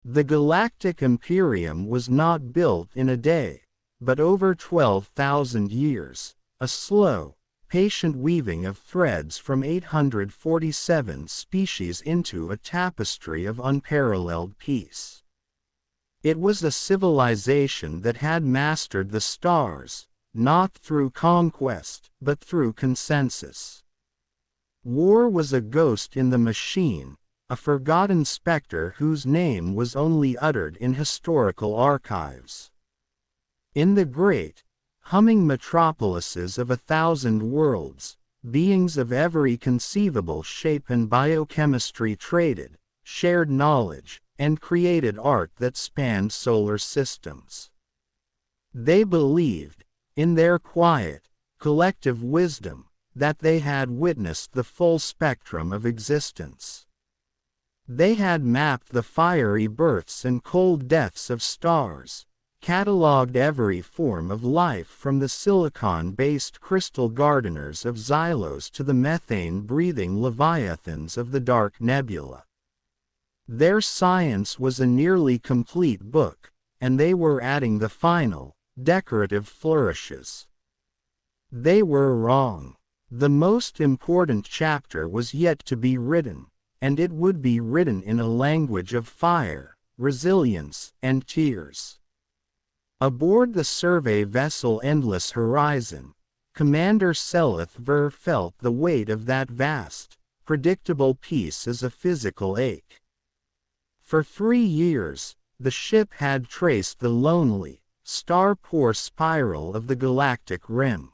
The Galactic Imperium was not built in a day, but over 12,000 years, a slow, patient weaving of threads from 847 species into a tapestry of unparalleled peace. It was a civilization that had mastered the stars, not through conquest, but through consensus. War was a ghost in the machine, a forgotten specter whose name was only uttered in historical archives. In the great, humming metropolises of 1,000 worlds, beings of every conceivable shape and biochemistry traded, shared knowledge, and created art that spanned solar systems. They believed, in their quiet, collective wisdom, that they had witnessed the full spectrum of existence. They had mapped the fiery births and cold deaths of stars, catalogued every form of life from the silicon-based crystal gardeners of Xylos to the methane-breathing leviathans of the dark nebula. Their science was a nearly complete book, and they were adding the final, decorative flourishes. They were wrong. The most important chapter was yet to be written, and it would be written in a language of fire, resilience, and tears. Aboard the survey vessel Endless Horizon, Commander Seleth Ver felt the weight of that vast, predictable peace as a physical ache. For 3 years, the ship had traced the lonely, star-poor spiral of the galactic rim.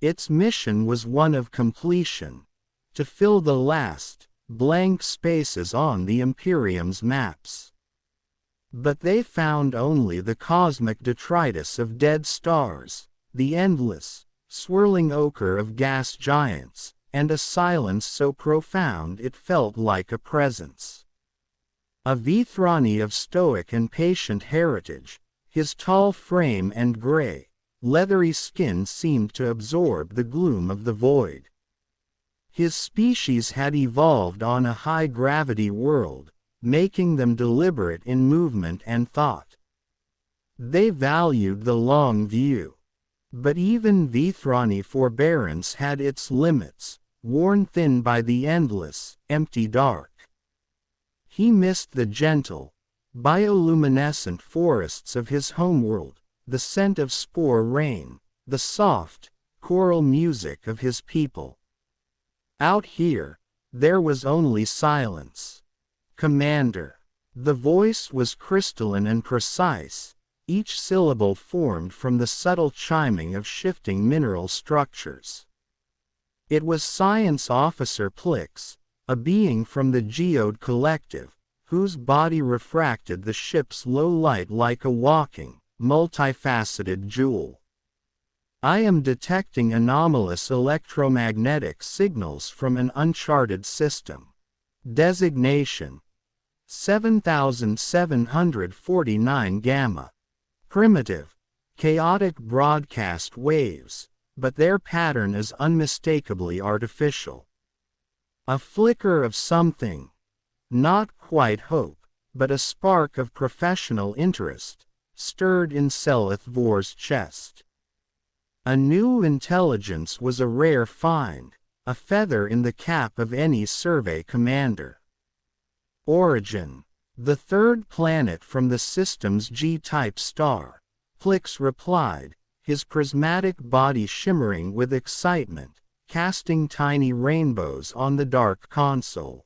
Its mission was one of completion, to fill the last, blank spaces on the Imperium's maps. But they found only the cosmic detritus of dead stars, the endless, swirling ochre of gas giants, and a silence so profound it felt like a presence. A Vithrani of stoic and patient heritage, his tall frame and gray, leathery skin seemed to absorb the gloom of the void. His species had evolved on a high-gravity world, making them deliberate in movement and thought. They valued the long view. But even Vithrani forbearance had its limits, worn thin by the endless, empty dark. He missed the gentle, bioluminescent forests of his homeworld, the scent of spore rain, the soft, choral music of his people. Out here, there was only silence. Commander. The voice was crystalline and precise, each syllable formed from the subtle chiming of shifting mineral structures. It was Science Officer Plix, a being from the Geode Collective, whose body refracted the ship's low light like a walking, multifaceted jewel. I am detecting anomalous electromagnetic signals from an uncharted system. Designation: 7749 Gamma. Primitive, chaotic broadcast waves, but their pattern is unmistakably artificial. A flicker of something, not quite hope, but a spark of professional interest, stirred in Seleth Vor's chest. A new intelligence was a rare find, a feather in the cap of any survey commander. Origin: the third planet from the system's G-type star, Plix replied, his prismatic body shimmering with excitement, casting tiny rainbows on the dark console.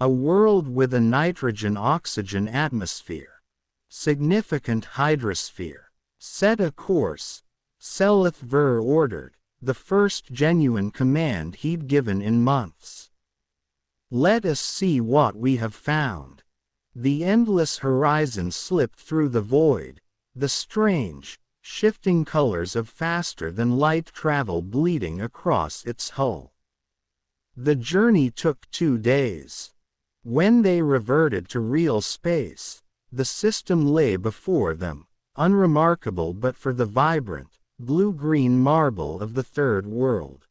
A world with a nitrogen-oxygen atmosphere. Significant hydrosphere. Set a course, Seleth Ver ordered, the first genuine command he'd given in months. Let us see what we have found. The endless horizon slipped through the void, the strange, shifting colors of faster-than-light travel bleeding across its hull. The journey took 2 days. When they reverted to real space, the system lay before them, unremarkable but for the vibrant, blue-green marble of the Third World.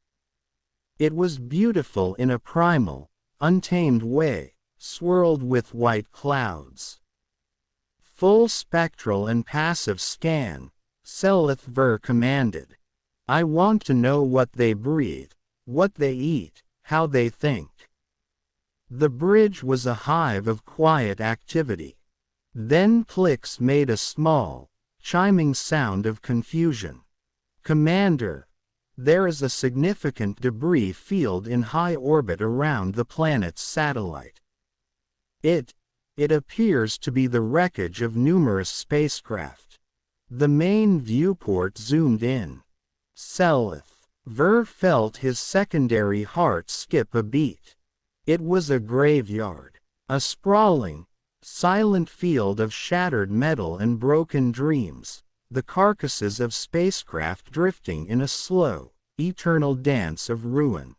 It was beautiful in a primal, untamed way, swirled with white clouds. Full spectral and passive scan, Selith-Ver commanded. I want to know what they breathe, what they eat, how they think. The bridge was a hive of quiet activity. Then Plix made a small, chiming sound of confusion. Commander, there is a significant debris field in high orbit around the planet's satellite. It appears to be the wreckage of numerous spacecraft. The main viewport zoomed in. Selith-Ver felt his secondary heart skip a beat. It was a graveyard. A sprawling, silent field of shattered metal and broken dreams, the carcasses of spacecraft drifting in a slow, eternal dance of ruin.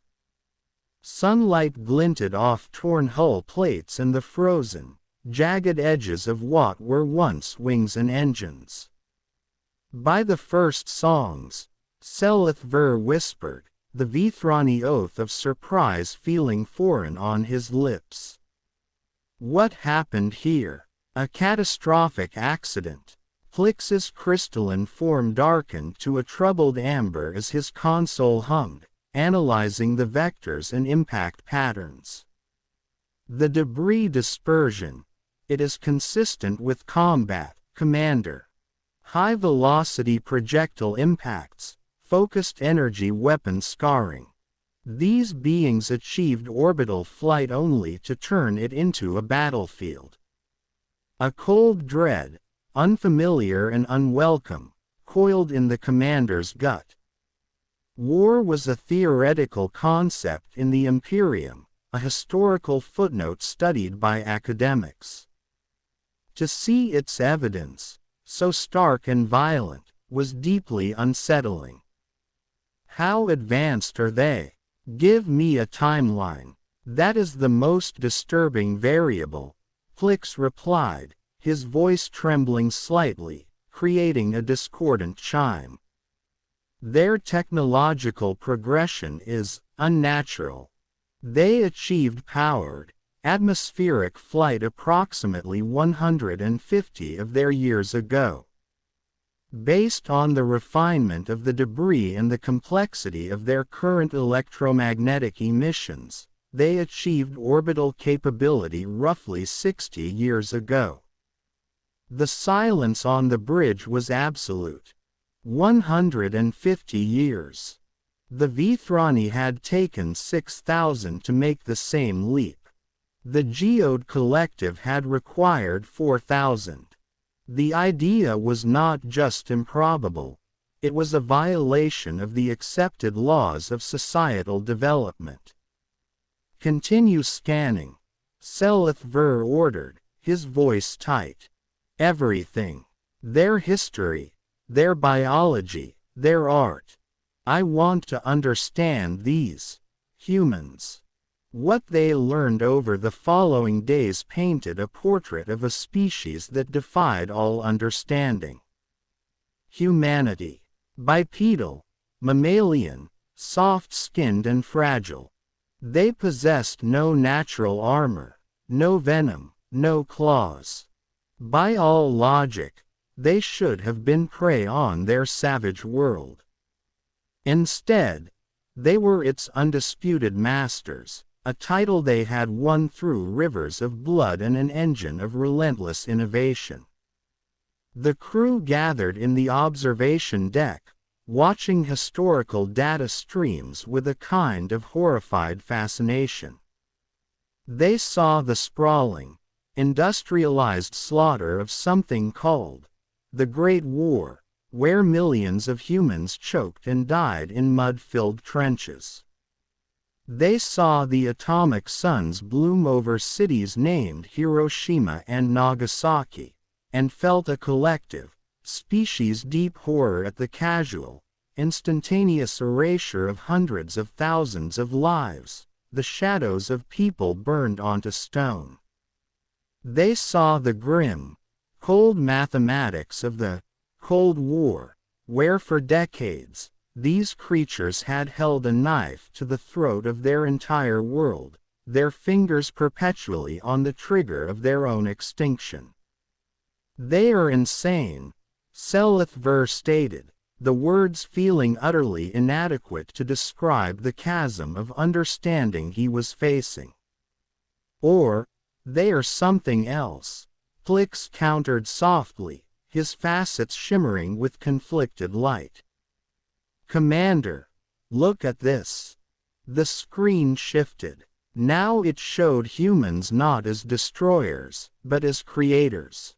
Sunlight glinted off torn hull plates and the frozen, jagged edges of what were once wings and engines. By the first songs, Selith-Ver whispered, the Vithrani oath of surprise feeling foreign on his lips. What happened here? A catastrophic accident. Plix's crystalline form darkened to a troubled amber as his console hummed, analyzing the vectors and impact patterns. The debris dispersion. It is consistent with combat, Commander. High-velocity projectile impacts, focused energy weapon scarring. These beings achieved orbital flight only to turn it into a battlefield. A cold dread, unfamiliar and unwelcome, coiled in the commander's gut. War was a theoretical concept in the Imperium, a historical footnote studied by academics. To see its evidence, so stark and violent, was deeply unsettling. How advanced are they? Give me a timeline. That is the most disturbing variable, Plix replied, his voice trembling slightly, creating a discordant chime. Their technological progression is unnatural. They achieved powered, atmospheric flight approximately 150 of their years ago. Based on the refinement of the debris and the complexity of their current electromagnetic emissions, they achieved orbital capability roughly 60 years ago. The silence on the bridge was absolute. 150 years. The Vithrani had taken 6,000 to make the same leap. The Geode Collective had required 4,000. The idea was not just improbable, it was a violation of the accepted laws of societal development. Continue scanning, Selith-Ver ordered, his voice tight. Everything. Their history, their biology, their art. I want to understand these humans. What they learned over the following days painted a portrait of a species that defied all understanding. Humanity. Bipedal, mammalian, soft-skinned and fragile. They possessed no natural armor, no venom, no claws. By all logic, they should have been prey on their savage world. Instead, they were its undisputed masters, a title they had won through rivers of blood and an engine of relentless innovation. The crew gathered in the observation deck, watching historical data streams with a kind of horrified fascination. They saw the sprawling, industrialized slaughter of something called the Great War, where millions of humans choked and died in mud-filled trenches. They saw the atomic suns bloom over cities named Hiroshima and Nagasaki, and felt a collective, species-deep horror at the casual, instantaneous erasure of hundreds of thousands of lives, the shadows of people burned onto stone. They saw the grim, cold mathematics of the Cold War, where for decades, these creatures had held a knife to the throat of their entire world, their fingers perpetually on the trigger of their own extinction. They are insane, Seleth stated, the words feeling utterly inadequate to describe the chasm of understanding he was facing. Or, they are something else, Plix countered softly, his facets shimmering with conflicted light. Commander, look at this. The screen shifted. Now it showed humans not as destroyers, but as creators.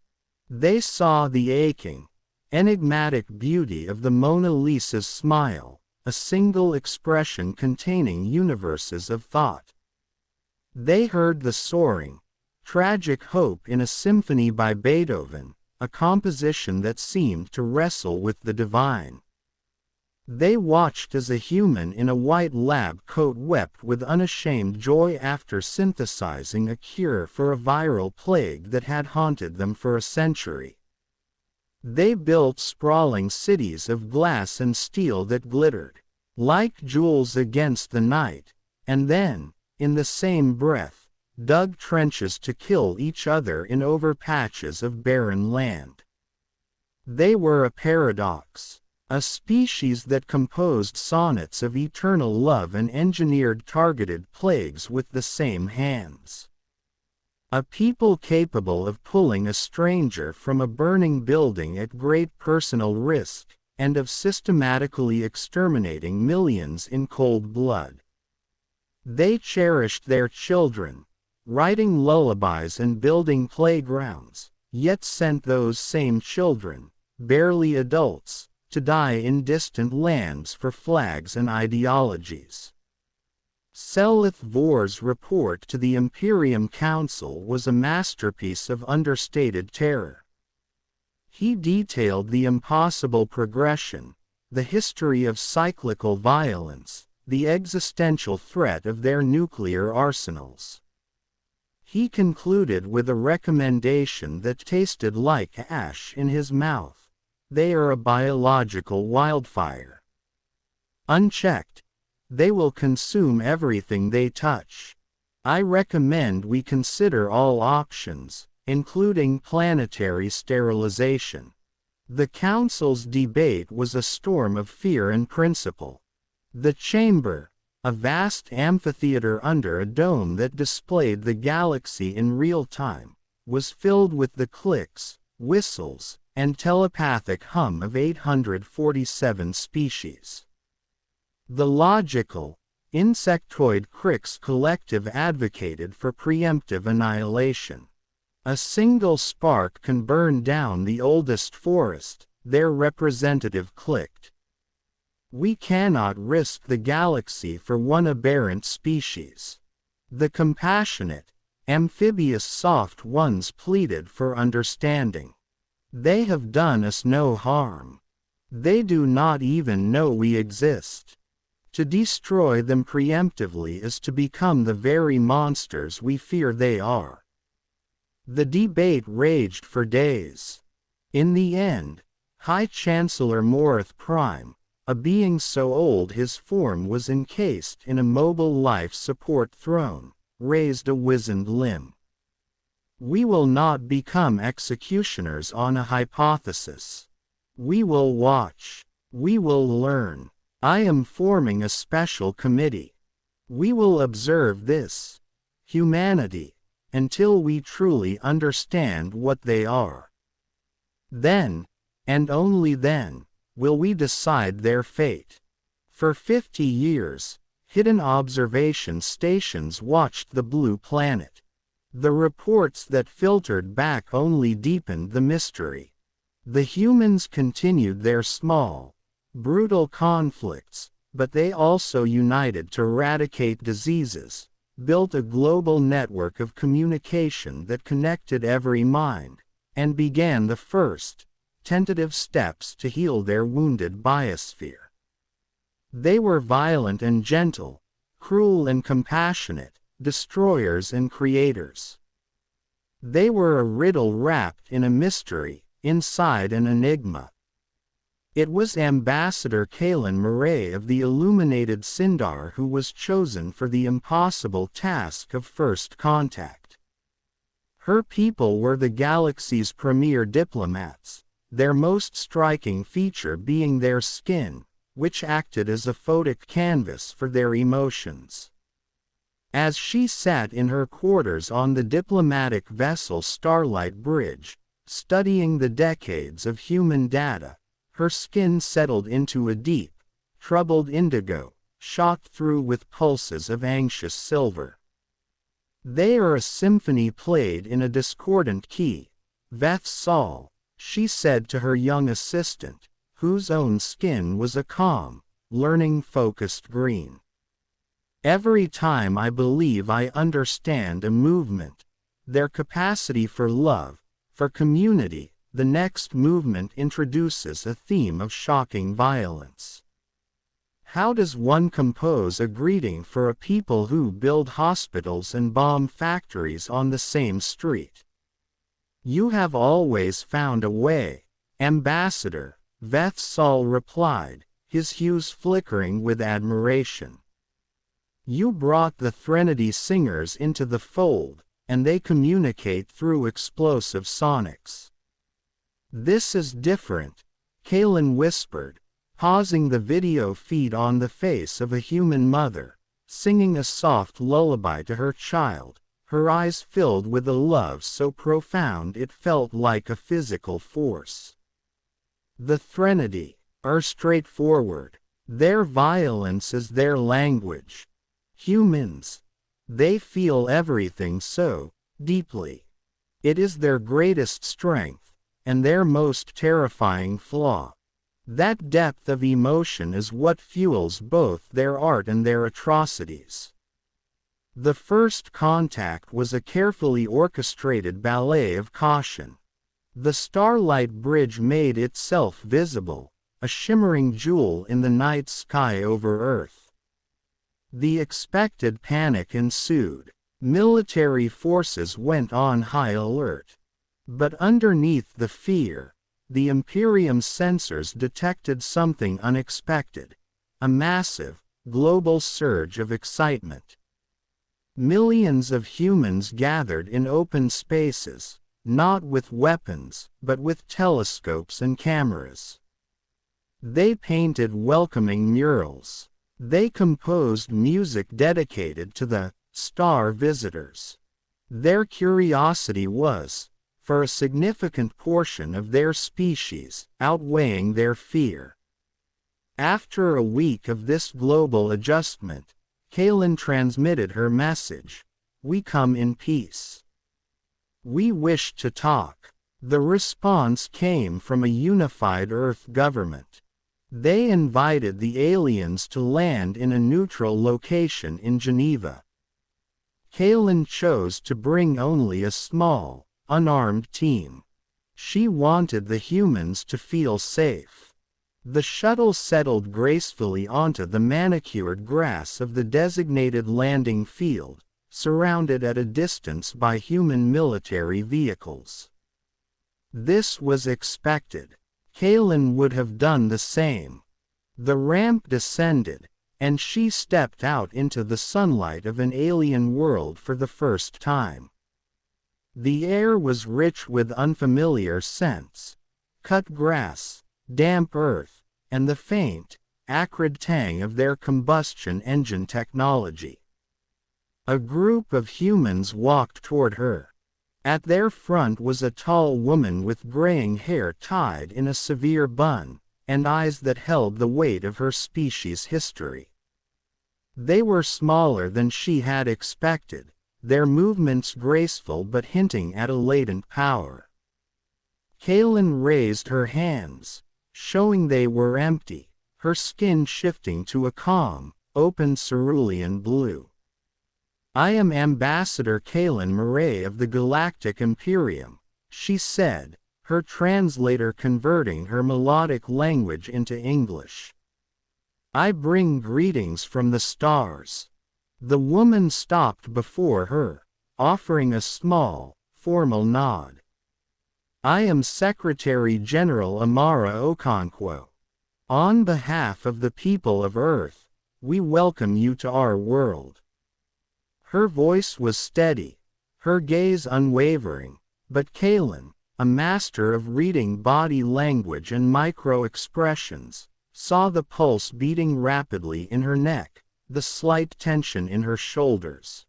They saw the aching, enigmatic beauty of the Mona Lisa's smile, a single expression containing universes of thought. They heard the soaring, tragic hope in a symphony by Beethoven, a composition that seemed to wrestle with the divine. They watched as a human in a white lab coat wept with unashamed joy after synthesizing a cure for a viral plague that had haunted them for a century. They built sprawling cities of glass and steel that glittered, like jewels against the night, and then, in the same breath, dug trenches to kill each other in over patches of barren land. They were a paradox. A species that composed sonnets of eternal love and engineered targeted plagues with the same hands. A people capable of pulling a stranger from a burning building at great personal risk, and of systematically exterminating millions in cold blood. They cherished their children, writing lullabies and building playgrounds, yet sent those same children, barely adults, to die in distant lands for flags and ideologies. Seleth Vor's report to the Imperium Council was a masterpiece of understated terror. He detailed the impossible progression, the history of cyclical violence, the existential threat of their nuclear arsenals. He concluded with a recommendation that tasted like ash in his mouth. They are a biological wildfire. Unchecked, they will consume everything they touch. I recommend we consider all options, including planetary sterilization. The Council's debate was a storm of fear and principle. The chamber, a vast amphitheater under a dome that displayed the galaxy in real time, was filled with the clicks, whistles, and telepathic hum of 847 species. The logical, insectoid Crix collective advocated for preemptive annihilation. A single spark can burn down the oldest forest, their representative clicked. We cannot risk the galaxy for one aberrant species. The compassionate, amphibious soft ones pleaded for understanding. They have done us no harm. They do not even know we exist. To destroy them preemptively is to become the very monsters we fear they are. The debate raged for days. In the end, High Chancellor Morith Prime, a being so old his form was encased in a mobile life support throne, raised a wizened limb. We will not become executioners on a hypothesis. We will watch. We will learn. I am forming a special committee. We will observe this, humanity, until we truly understand what they are. Then, and only then, will we decide their fate. For 50 years, hidden observation stations watched the blue planet. The reports that filtered back only deepened the mystery. The humans continued their small, brutal conflicts, but they also united to eradicate diseases, built a global network of communication that connected every mind, and began the first, tentative steps to heal their wounded biosphere. They were violent and gentle, cruel and compassionate, destroyers and creators. They were a riddle wrapped in a mystery, inside an enigma. It was Ambassador Kaelin Murray of the Illuminated Sindar who was chosen for the impossible task of first contact. Her people were the galaxy's premier diplomats, their most striking feature being their skin, which acted as a photic canvas for their emotions. As she sat in her quarters on the diplomatic vessel Starlight Bridge, studying the decades of human data, her skin settled into a deep, troubled indigo, shot through with pulses of anxious silver. "They are a symphony played in a discordant key, Veth Sol," she said to her young assistant, whose own skin was a calm, learning-focused green. "Every time I believe I understand a movement, their capacity for love, for community, the next movement introduces a theme of shocking violence. How does one compose a greeting for a people who build hospitals and bomb factories on the same street?" "You have always found a way, Ambassador," Veth Sol replied, his hues flickering with admiration. "You brought the Threnody singers into the fold, and they communicate through explosive sonics." "This is different," Kaelin whispered, pausing the video feed on the face of a human mother, singing a soft lullaby to her child, her eyes filled with a love so profound it felt like a physical force. "The Threnody are straightforward. Their violence is their language. Humans, they feel everything so deeply. It is their greatest strength, and their most terrifying flaw. That depth of emotion is what fuels both their art and their atrocities." The first contact was a carefully orchestrated ballet of caution. The Starlight Bridge made itself visible, a shimmering jewel in the night sky over Earth. The expected panic ensued. Military forces went on high alert. But underneath the fear, the Imperium's sensors detected something unexpected, a massive, global surge of excitement. Millions of humans gathered in open spaces, not with weapons, but with telescopes and cameras. They painted welcoming murals. They composed music dedicated to the star visitors. Their curiosity was, for a significant portion of their species, outweighing their fear. After a week of this global adjustment, Kaelin transmitted her message: "We come in peace. We wish to talk." The response came from a unified Earth government. They invited the aliens to land in a neutral location in Geneva. Kaelin chose to bring only a small, unarmed team. She wanted the humans to feel safe. The shuttle settled gracefully onto the manicured grass of the designated landing field, surrounded at a distance by human military vehicles. This was expected. Kaelin would have done the same. The ramp descended, and she stepped out into the sunlight of an alien world for the first time. The air was rich with unfamiliar scents: cut grass, damp earth, and the faint, acrid tang of their combustion engine technology. A group of humans walked toward her. At their front was a tall woman with graying hair tied in a severe bun, and eyes that held the weight of her species' history. They were smaller than she had expected, their movements graceful but hinting at a latent power. Kaelin raised her hands, showing they were empty, her skin shifting to a calm, open cerulean blue. "I am Ambassador Kaelin Murray of the Galactic Imperium," she said, her translator converting her melodic language into English. "I bring greetings from the stars." The woman stopped before her, offering a small, formal nod. "I am Secretary General Amara Okonkwo. On behalf of the people of Earth, we welcome you to our world. Her voice was steady, her gaze unwavering, but Kalen, a master of reading body language and micro-expressions, saw the pulse beating rapidly in her neck, the slight tension in her shoulders.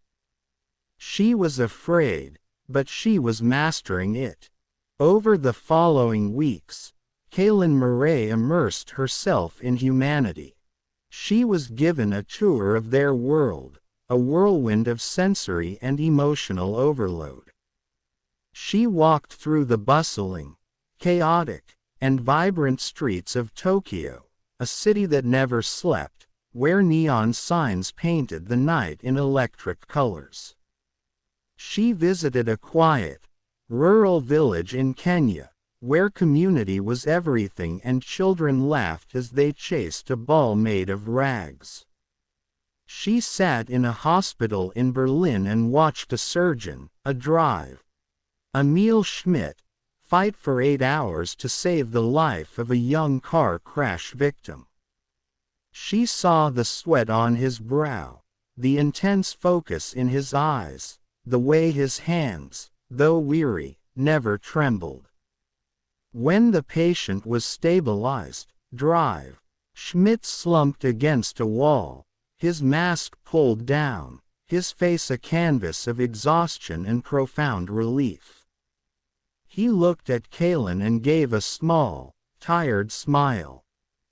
She was afraid, but she was mastering it. Over the following weeks, Kalen Murray immersed herself in humanity. She was given a tour of their world, a whirlwind of sensory and emotional overload. She walked through the bustling, chaotic, and vibrant streets of Tokyo, a city that never slept, where neon signs painted the night in electric colors. She visited a quiet, rural village in Kenya, where community was everything and children laughed as they chased a ball made of rags. She sat in a hospital in Berlin and watched a surgeon, Emil Schmidt, fight for 8 hours to save the life of a young car crash victim. She saw the sweat on his brow, the intense focus in his eyes, the way his hands, though weary, never trembled. When the patient was stabilized, Schmidt slumped against a wall, his mask pulled down, his face a canvas of exhaustion and profound relief. He looked at Kalen and gave a small, tired smile.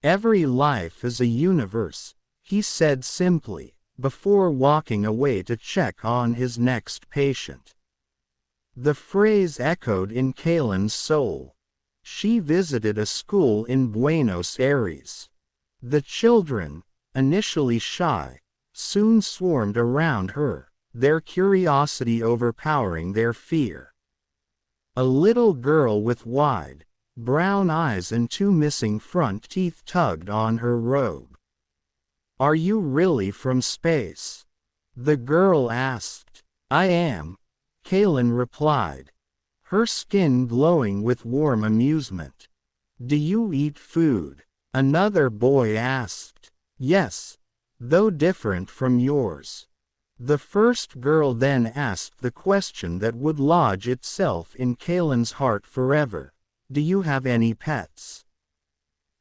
"Every life is a universe," he said simply, before walking away to check on his next patient. The phrase echoed in Kalen's soul. She visited a school in Buenos Aires. The children, initially shy, soon swarmed around her, their curiosity overpowering their fear. A little girl with wide, brown eyes and 2 missing front teeth tugged on her robe. "Are you really from space?" the girl asked. "I am," Kalen replied, her skin glowing with warm amusement. "Do you eat food?" another boy asked. "Yes, though different from yours." The first girl then asked the question that would lodge itself in Kalen's heart forever. "Do you have any pets?"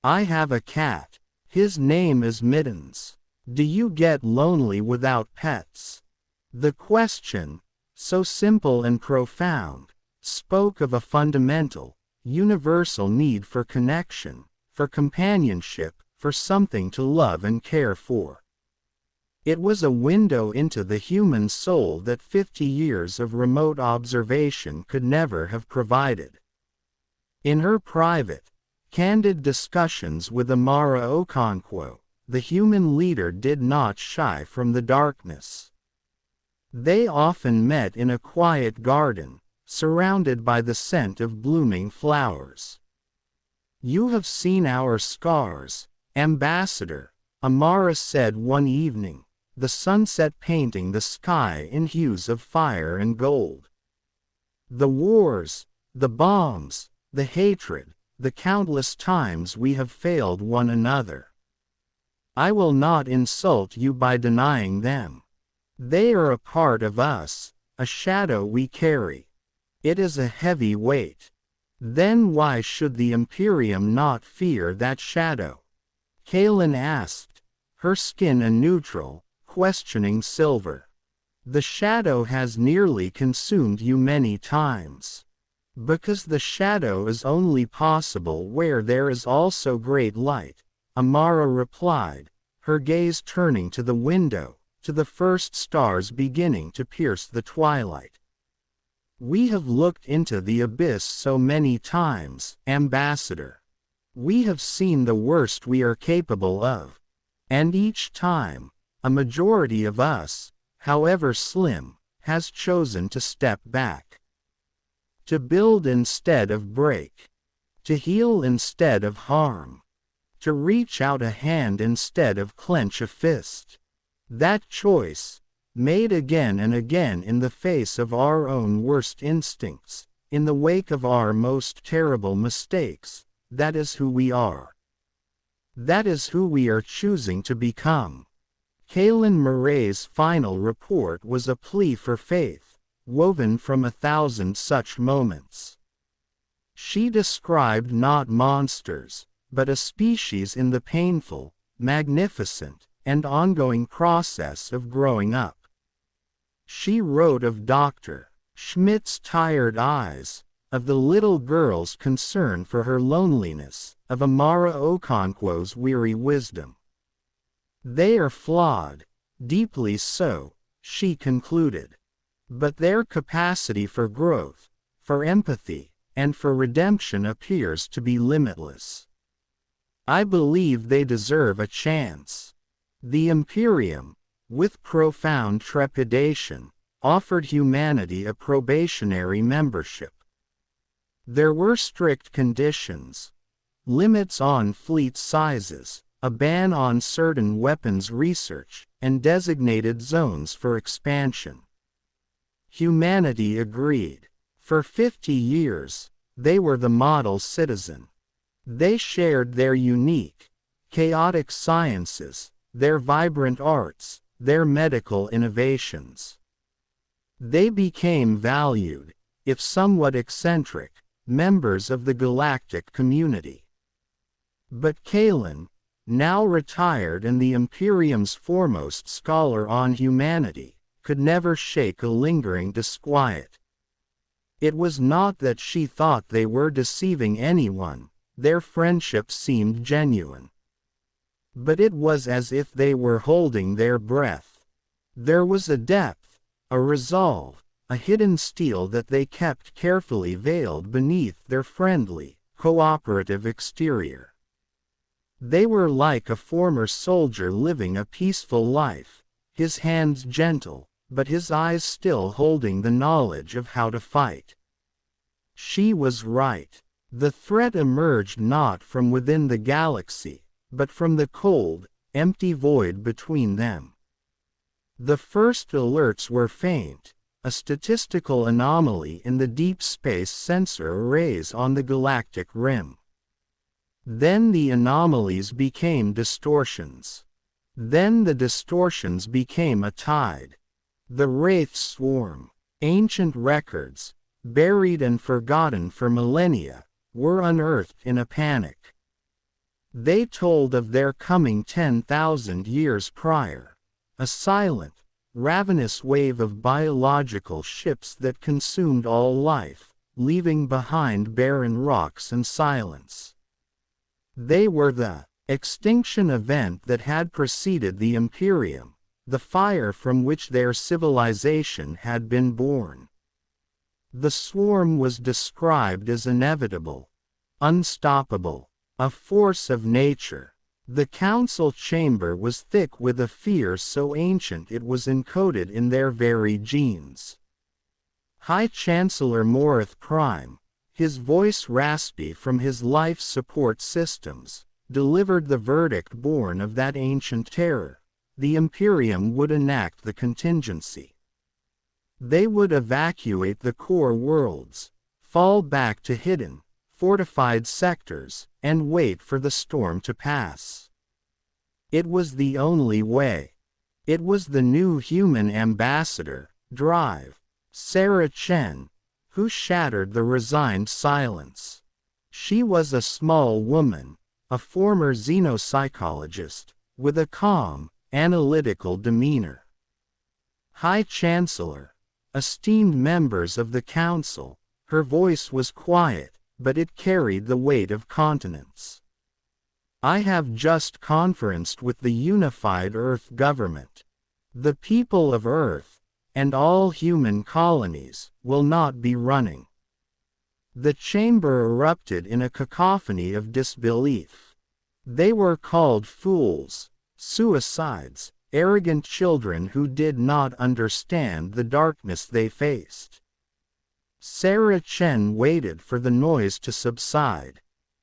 "I have a cat. His name is Mittens." "Do you get lonely without pets?" The question, so simple and profound, spoke of a fundamental, universal need for connection, for companionship, for something to love and care for. It was a window into the human soul that 50 years of remote observation could never have provided. In her private, candid discussions with Amara Okonkwo, the human leader did not shy from the darkness. They often met in a quiet garden, surrounded by the scent of blooming flowers. "You have seen our scars, Ambassador," Amara said one evening, the sunset painting the sky in hues of fire and gold. "The wars, the bombs, the hatred, the countless times we have failed one another. I will not insult you by denying them. They are a part of us, a shadow we carry. It is a heavy weight. Then why should the Imperium not fear that shadow?" Kalen asked, her skin a neutral, questioning silver. "The shadow has nearly consumed you many times. Because the shadow is only possible where there is also great light," Amara replied, her gaze turning to the window, to the first stars beginning to pierce the twilight. "We have looked into the abyss so many times, Ambassador. We have seen the worst we are capable of. And each time, a majority of us, however slim, has chosen to step back. To build instead of break. To heal instead of harm. To reach out a hand instead of clench a fist. That choice, made again and again in the face of our own worst instincts, in the wake of our most terrible mistakes, that is who we are. That is who we are choosing to become. Kaylin Murray's final report was a plea for faith, woven from 1,000 such moments. She described not monsters, but a species in the painful, magnificent, and ongoing process of growing up. She wrote of Dr. Schmidt's tired eyes, of the little girl's concern for her loneliness, of Amara Okonkwo's weary wisdom. They are flawed, deeply so, she concluded. But their capacity for growth, for empathy, and for redemption appears to be limitless. I believe they deserve a chance. The Imperium, with profound trepidation, offered humanity a probationary membership. There were strict conditions. Limits on fleet sizes, a ban on certain weapons research, and designated zones for expansion. Humanity agreed. For 50 years, they were the model citizen. They shared their unique, chaotic sciences, their vibrant arts, their medical innovations. They became valued, if somewhat eccentric, members of the galactic community. But Kaylin, now retired and the Imperium's foremost scholar on humanity, could never shake a lingering disquiet. It was not that she thought they were deceiving anyone, their friendship seemed genuine. But it was as if they were holding their breath. There was a depth, a resolve, a hidden steel that they kept carefully veiled beneath their friendly, cooperative exterior. They were like a former soldier living a peaceful life, his hands gentle, but his eyes still holding the knowledge of how to fight. She was right. The threat emerged not from within the galaxy, but from the cold, empty void between them. The first alerts were faint, a statistical anomaly in the deep space sensor arrays on the galactic rim. Then the anomalies became distortions. Then the distortions became a tide. The Wraith swarm, ancient records, buried and forgotten for millennia, were unearthed in a panic. They told of their coming 10,000 years prior, a silent, ravenous wave of biological ships that consumed all life, leaving behind barren rocks and silence. They were the extinction event that had preceded the Imperium, the fire from which their civilization had been born. The swarm was described as inevitable, unstoppable, a force of nature. The council chamber was thick with a fear so ancient it was encoded in their very genes. High Chancellor Morith Prime, his voice raspy from his life support systems, delivered the verdict born of that ancient terror. The Imperium would enact the contingency. They would evacuate the core worlds, fall back to hidden, fortified sectors, and wait for the storm to pass. It was the only way. It was the new human ambassador, Drive, Sarah Chen, who shattered the resigned silence. She was a small woman, a former xenopsychologist, with a calm, analytical demeanor. High Chancellor, esteemed members of the Council, her voice was quiet, but it carried the weight of continents. I have just conferenced with the unified Earth government. The people of Earth, and all human colonies, will not be running. The chamber erupted in a cacophony of disbelief. They were called fools, suicides, arrogant children who did not understand the darkness they faced. Sarah Chen waited for the noise to subside.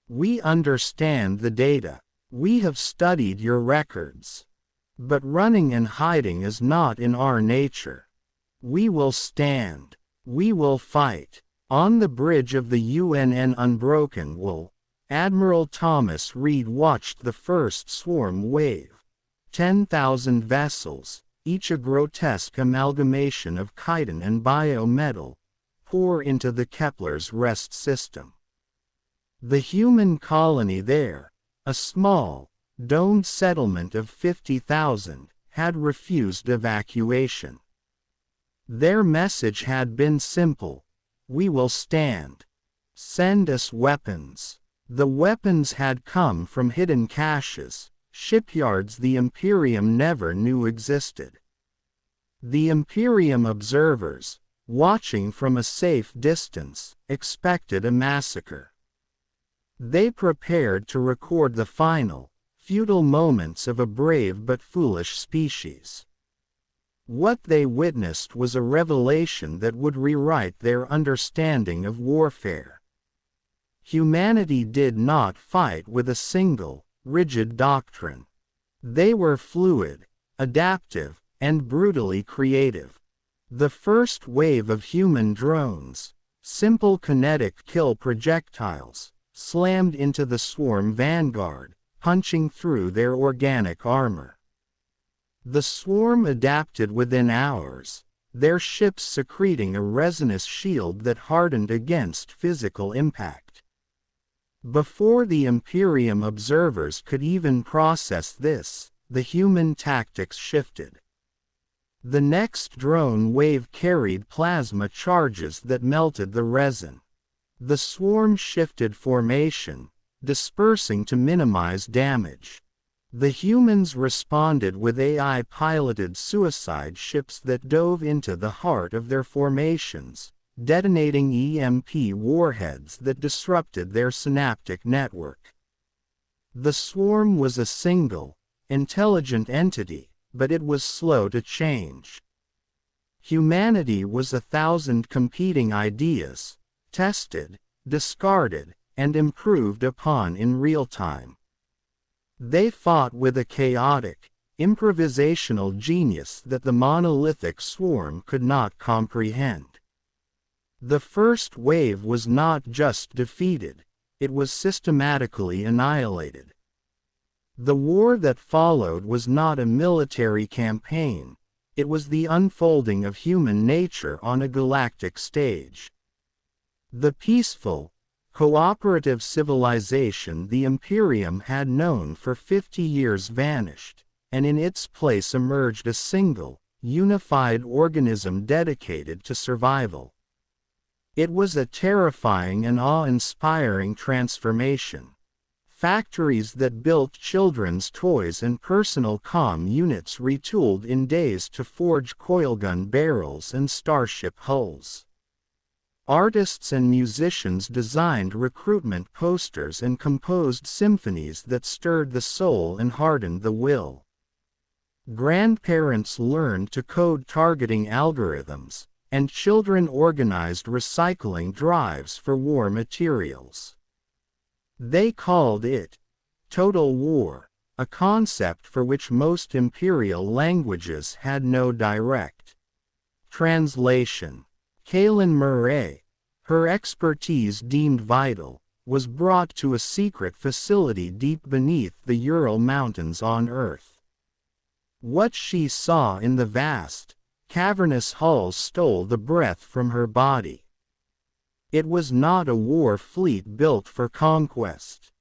We understand the data. We have studied your records. But running and hiding is not in our nature. We will stand. We will fight. On the bridge of the UNN Unbroken will, Admiral Thomas Reed watched the first swarm wave. 10,000 vessels, each a grotesque amalgamation of chitin and biometal, pour into the Kepler's rest system. The human colony there, a small, domed settlement of 50,000, had refused evacuation. Their message had been simple: we will stand. Send us weapons. The weapons had come from hidden caches, shipyards the Imperium never knew existed. The Imperium observers, watching from a safe distance, expected a massacre. They prepared to record the final, futile moments of a brave but foolish species. What they witnessed was a revelation that would rewrite their understanding of warfare. Humanity did not fight with a single, rigid doctrine. They were fluid, adaptive, and brutally creative. The first wave of human drones, simple kinetic kill projectiles, slammed into the swarm vanguard, punching through their organic armor. The swarm adapted within hours, their ships secreting a resinous shield that hardened against physical impact. Before the Imperium observers could even process this, the human tactics shifted. The next drone wave carried plasma charges that melted the resin. The swarm shifted formation, dispersing to minimize damage. The humans responded with AI-piloted suicide ships that dove into the heart of their formations, detonating EMP warheads that disrupted their synaptic network. The swarm was a single, intelligent entity, but it was slow to change. Humanity was 1,000 competing ideas, tested, discarded, and improved upon in real time. They fought with a chaotic, improvisational genius that the monolithic swarm could not comprehend. The first wave was not just defeated, it was systematically annihilated. The war that followed was not a military campaign, it was the unfolding of human nature on a galactic stage. The peaceful, cooperative civilization the Imperium had known for 50 years vanished, and in its place emerged a single, unified organism dedicated to survival. It was a terrifying and awe-inspiring transformation. Factories that built children's toys and personal comm units retooled in days to forge coilgun barrels and starship hulls. Artists and musicians designed recruitment posters and composed symphonies that stirred the soul and hardened the will. Grandparents learned to code targeting algorithms, and children organized recycling drives for war materials. They called it total war, a concept for which most imperial languages had no direct translation. Kaylin Murray, her expertise deemed vital, was brought to a secret facility deep beneath the Ural Mountains on Earth. What she saw in the vast, cavernous halls stole the breath from her body. It was not a war fleet built for conquest.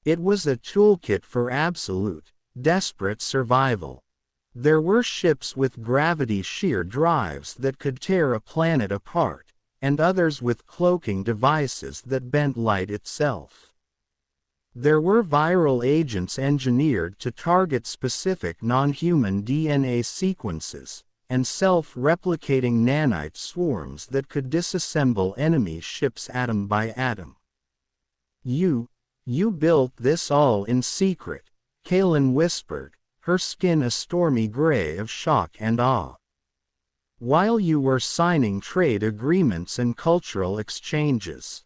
It was a toolkit for absolute, desperate survival. There were ships with gravity shear drives that could tear a planet apart, and others with cloaking devices that bent light itself. There were viral agents engineered to target specific non-human DNA sequences, and self-replicating nanite swarms that could disassemble enemy ships atom by atom. You built this all in secret, Kaylin whispered, her skin a stormy gray of shock and awe. While you were signing trade agreements and cultural exchanges.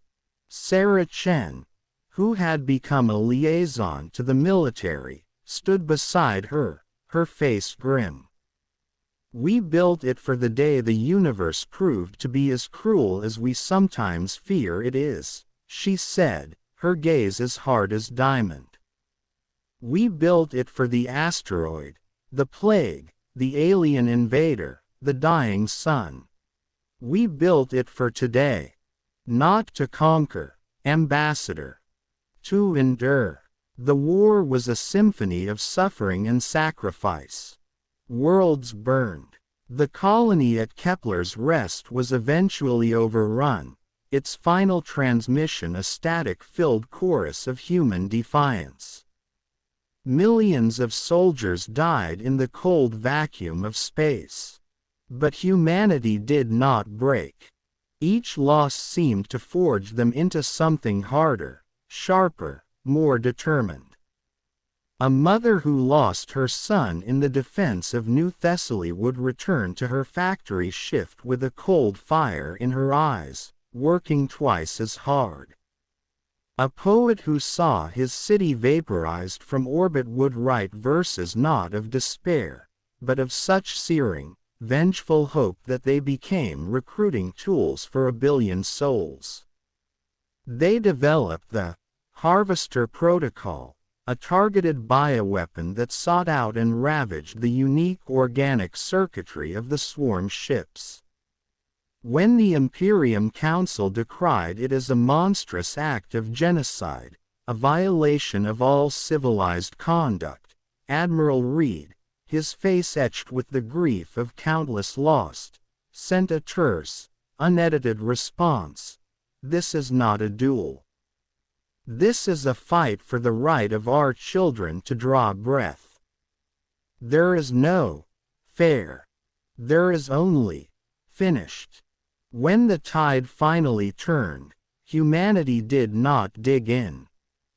Sarah Chen, who had become a liaison to the military, stood beside her, her face grim. We built it for the day the universe proved to be as cruel as we sometimes fear it is, she said, her gaze as hard as diamond. We built it for the asteroid, the plague, the alien invader, the dying sun. We built it for today. Not to conquer, ambassador. To endure. The war was a symphony of suffering and sacrifice. Worlds burned. The colony at Kepler's Rest was eventually overrun, its final transmission a static-filled chorus of human defiance. Millions of soldiers died in the cold vacuum of space. But humanity did not break. Each loss seemed to forge them into something harder, sharper, more determined. A mother who lost her son in the defense of New Thessaly would return to her factory shift with a cold fire in her eyes, working twice as hard. A poet who saw his city vaporized from orbit would write verses not of despair, but of such searing, vengeful hope that they became recruiting tools for a billion souls. They developed the Harvester Protocol, a targeted bioweapon that sought out and ravaged the unique organic circuitry of the swarm ships. When the Imperium Council decried it as a monstrous act of genocide, a violation of all civilized conduct, Admiral Reed, his face etched with the grief of countless lost, sent a terse, unedited response: "This is not a duel. This is a fight for the right of our children to draw breath. There is no fair. There is only finished." When the tide finally turned, humanity did not dig in.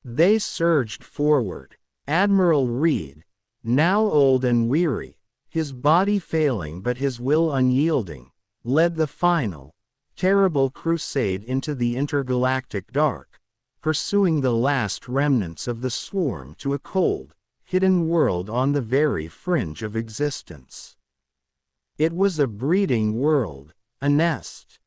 They surged forward. Admiral Reed, now old and weary, his body failing but his will unyielding, led the final, terrible crusade into the intergalactic dark, pursuing the last remnants of the swarm to a cold, hidden world on the very fringe of existence. It was a breeding world, a nest.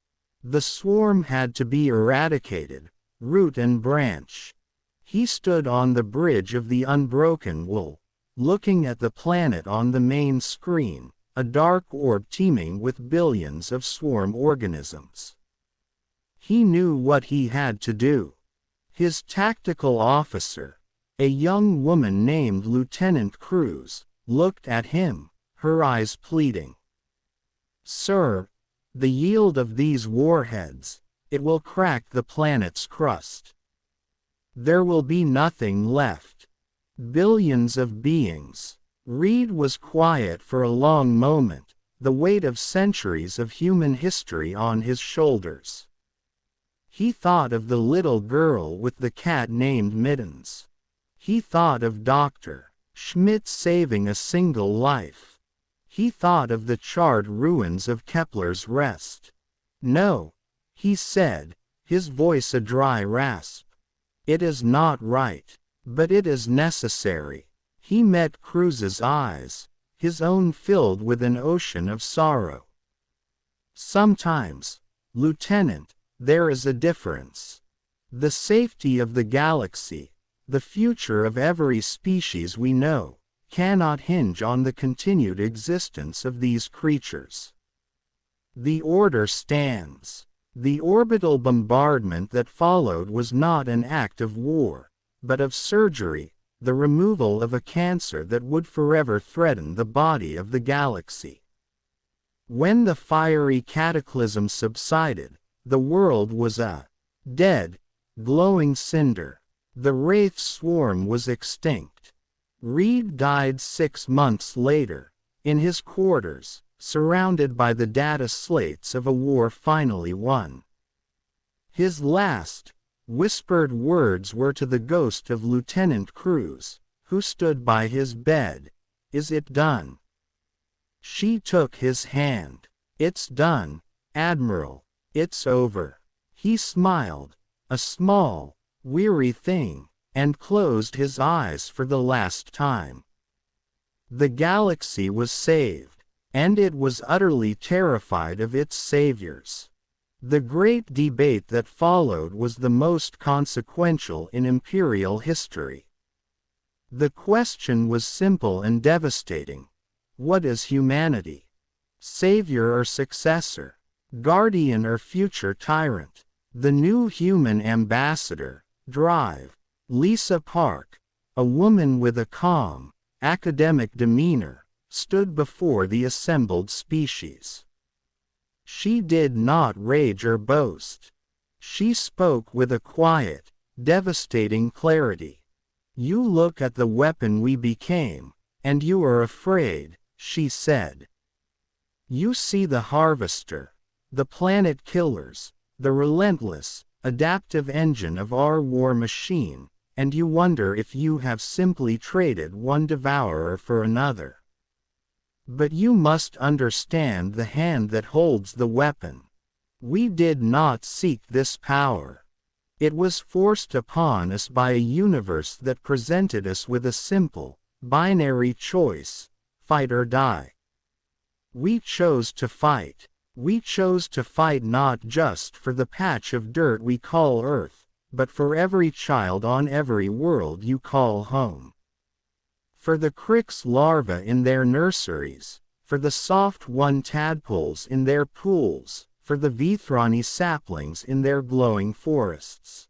The swarm had to be eradicated, root and branch. He stood on the bridge of the unbroken wool, looking at the planet on the main screen, a dark orb teeming with billions of swarm organisms. He knew what he had to do. His tactical officer, a young woman named Lieutenant Cruz, looked at him, her eyes pleading. "Sir, the yield of these warheads, it will crack the planet's crust. There will be nothing left. Billions of beings." Reed was quiet for a long moment, the weight of centuries of human history on his shoulders. He thought of the little girl with the cat named Mittens. He thought of Dr. Schmidt saving a single life. He thought of the charred ruins of Kepler's Rest. "No," he said, his voice a dry rasp. "It is not right, but it is necessary." He met Cruz's eyes, his own filled with an ocean of sorrow. "Sometimes, Lieutenant, there is a difference. The safety of the galaxy, the future of every species we know, cannot hinge on the continued existence of these creatures. The order stands." The orbital bombardment that followed was not an act of war, but of surgery, the removal of a cancer that would forever threaten the body of the galaxy. When the fiery cataclysm subsided, the world was a dead, glowing cinder. The Wraith swarm was extinct. Reed died 6 months later, in his quarters, surrounded by the data slates of a war finally won. His last, whispered words were to the ghost of Lieutenant Cruz, who stood by his bed. "Is it done?" She took his hand. "It's done, Admiral. It's over." He smiled, a small, weary thing, and closed his eyes for the last time. The galaxy was saved, and it was utterly terrified of its saviors. The great debate that followed was the most consequential in imperial history. The question was simple and devastating. What is humanity? Savior or successor? Guardian or future tyrant? The new human ambassador, Drive, Lisa Park, a woman with a calm, academic demeanor, stood before the assembled species. She did not rage or boast. She spoke with a quiet, devastating clarity. You look at the weapon we became, and you are afraid, she said. You see the harvester, the planet killers, the relentless, adaptive engine of our war machine, and you wonder if you have simply traded one devourer for another. But you must understand the hand that holds the weapon. We did not seek this power. It was forced upon us by a universe that presented us with a simple, binary choice: fight or die. We chose to fight. We chose to fight not just for the patch of dirt we call Earth, but for every child on every world you call home. For the Crix larvae in their nurseries, for the soft-won tadpoles in their pools, for the Vithrani saplings in their glowing forests.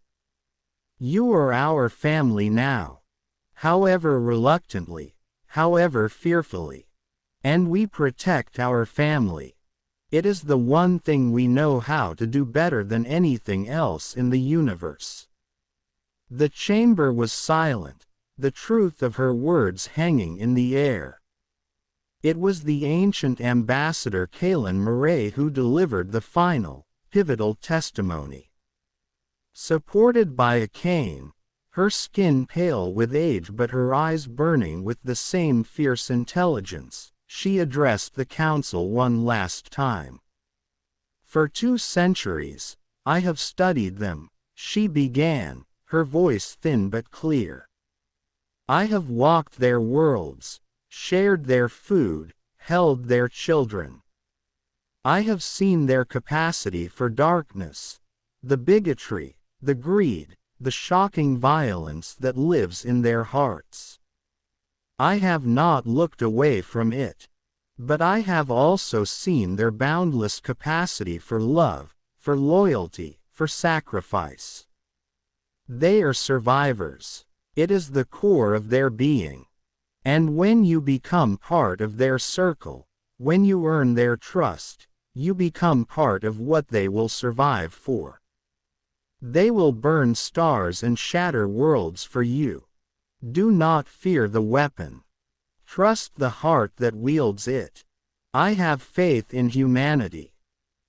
You are our family now. However reluctantly, however fearfully. And we protect our family. It is the one thing we know how to do better than anything else in the universe. The chamber was silent, the truth of her words hanging in the air. It was the ancient ambassador Kalen Murray who delivered the final, pivotal testimony. Supported by a cane, her skin pale with age but her eyes burning with the same fierce intelligence, she addressed the council one last time. For 2 centuries, I have studied them, she began, her voice thin but clear. I have walked their worlds, shared their food, held their children. I have seen their capacity for darkness, the bigotry, the greed, the shocking violence that lives in their hearts. I have not looked away from it. But I have also seen their boundless capacity for love, for loyalty, for sacrifice. They are survivors. It is the core of their being. And when you become part of their circle, when you earn their trust, you become part of what they will survive for. They will burn stars and shatter worlds for you. Do not fear the weapon. Trust the heart that wields it. I have faith in humanity.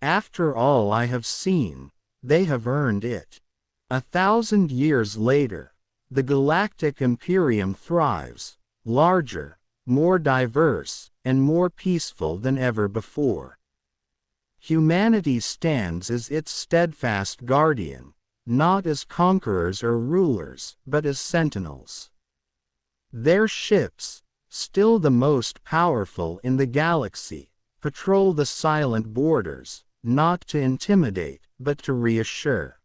After all I have seen, they have earned it. 1,000 years later, the Galactic Imperium thrives, larger, more diverse, and more peaceful than ever before. Humanity stands as its steadfast guardian, not as conquerors or rulers, but as sentinels. Their ships, still the most powerful in the galaxy, patrol the silent borders, not to intimidate, but to reassure.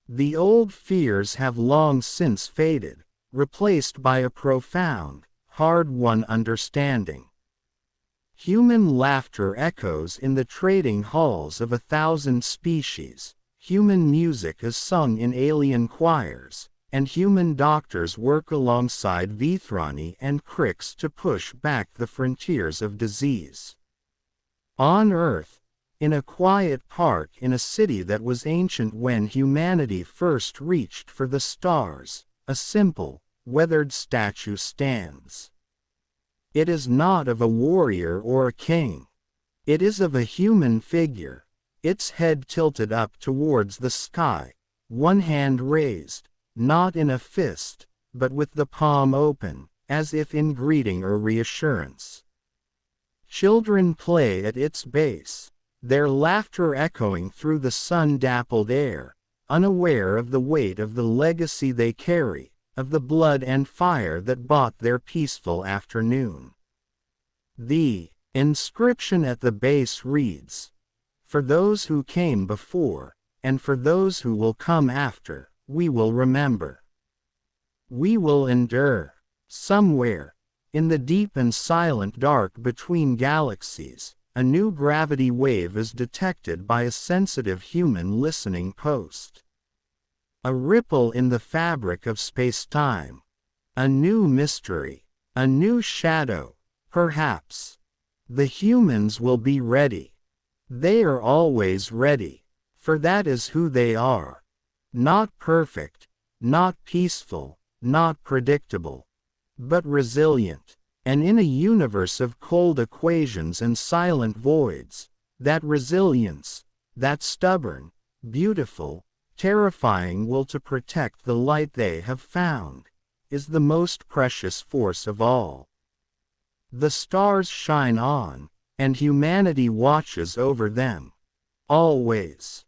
The old fears have long since faded, replaced by a profound, hard-won understanding. Human laughter echoes in the trading halls of 1,000 species, human music is sung in alien choirs, and human doctors work alongside Vithrani and Crix to push back the frontiers of disease. On Earth, in a quiet park in a city that was ancient when humanity first reached for the stars, a simple, weathered statue stands. It is not of a warrior or a king. It is of a human figure, its head tilted up towards the sky, one hand raised, not in a fist, but with the palm open, as if in greeting or reassurance. Children play at its base, their laughter echoing through the sun-dappled air, unaware of the weight of the legacy they carry, of the blood and fire that bought their peaceful afternoon. The inscription at the base reads, For those who came before, and for those who will come after, we will remember. We will endure. Somewhere, in the deep and silent dark between galaxies, a new gravity wave is detected by a sensitive human listening post. A ripple in the fabric of space-time. A new mystery. A new shadow, perhaps. The humans will be ready. They are always ready, for that is who they are. Not perfect, not peaceful, not predictable, but resilient. And in a universe of cold equations and silent voids, that resilience, that stubborn, beautiful, terrifying will to protect the light they have found, is the most precious force of all. The stars shine on, and humanity watches over them. Always.